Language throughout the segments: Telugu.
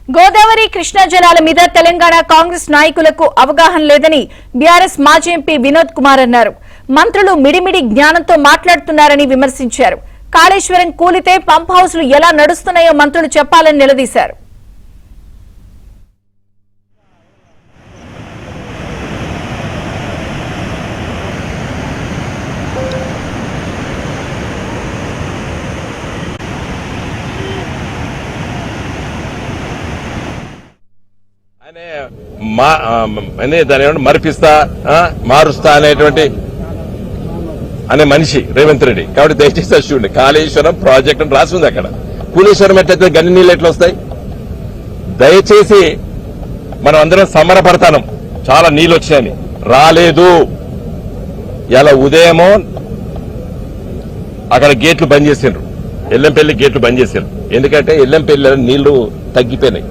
గోదావరి కృష్ణా జలాల మీద తెలంగాణ కాంగ్రెస్ నాయకులకు అవగాహన లేదని బీఆర్ఎస్ మాజీ ఎంపీ వినోద్ కుమార్ అన్నారు. మంత్రులు మిడిమిడి జ్ఞానంతో మాట్లాడుతున్నారని విమర్శించారు. కాళేశ్వరం కూలితే పంప్ హౌస్లు ఎలా నడుస్తున్నాయో మంత్రులు చెప్పాలని నిలదీశారు. దాని మరిపిస్తా మారుస్తా అనేటువంటి అనే మనిషి రేవంత్ రెడ్డి. కాబట్టి దయచేసి చూడండి, కాళేశ్వరం ప్రాజెక్ట్ అని రాసి ఉంది అక్కడ. కూలేశ్వరం ఎట్లయితే గన్ని నీళ్ళు ఎట్లా వస్తాయి? దయచేసి మనం అందరం సమరపడతాం. చాలా నీళ్ళు వచ్చాయని రాలేదు. ఇలా ఉదయమో అక్కడ గేట్లు బంద్ చేసిండ్రు, ఎల్లంపల్లి గేట్లు బంద్ చేసిండ్రు. ఎందుకంటే ఎల్లంపల్లి నీళ్లు తగ్గిపోయినాయి.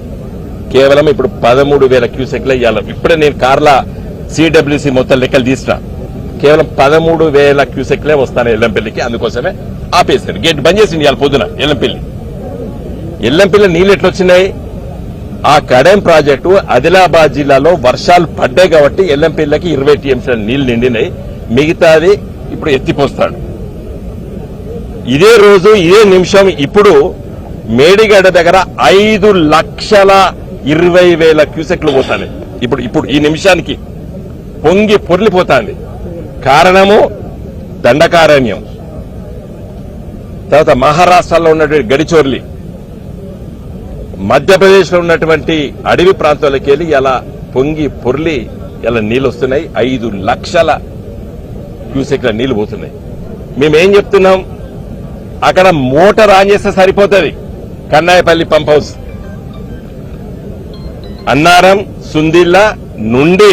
కేవలం ఇప్పుడు 13,000 క్యూసెక్లే ఇవ్వాలి. ఇప్పుడే నేను కార్ల సిడబ్ల్యూసీ మొత్తం లెక్కలు తీసిన. కేవలం 13,000 క్యూసెక్లే వస్తాను ఎల్లంపల్లికి. అందుకోసమే ఆపేసారు, గేట్ బంద్ చేసింది ఇవాళ పొద్దున. ఎల్లంపల్లి నీళ్ళు ఎట్లొచ్చినాయి? ఆ కడెం ప్రాజెక్టు ఆదిలాబాద్ జిల్లాలో వర్షాలు పడ్డాయి కాబట్టి ఎల్లంపల్లికి 20 టీఎంసీ నీళ్లు నిండినాయి. మిగతాది ఇప్పుడు ఎత్తిపోస్తాడు. ఇదే రోజు ఇదే నిమిషం ఇప్పుడు మేడిగడ్డ దగ్గర 5,20,000 క్యూసెక్లు పోతాయి. ఇప్పుడు ఈ నిమిషానికి పొంగి పొర్లిపోతాంది. కారణము దండకారణ్యం. తర్వాత మహారాష్ట్రలో ఉన్నటువంటి గడిచోర్లి, మధ్యప్రదేశ్ లో ఉన్నటువంటి అడవి ప్రాంతాలకు వెళ్ళి ఇలా పొంగి పొర్లి ఇలా నీళ్లు వస్తున్నాయి. 5,00,000 క్యూసెక్ల నీళ్లు పోతున్నాయి. మేమేం చెప్తున్నాం, అక్కడ మోటార్ ఆన్ చేస్తే సరిపోతుంది. కన్నాయపల్లి పంప్ హౌస్ అన్నారం సుందిల్లా నుండి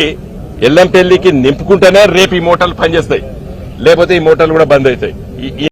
ఎల్లంపల్లికి నింపుకుంటేనే రేపు ఈ మోటార్లు పనిచేస్తాయి. లేకపోతే ఈ మోటార్లు కూడా బంద్ అవుతాయి.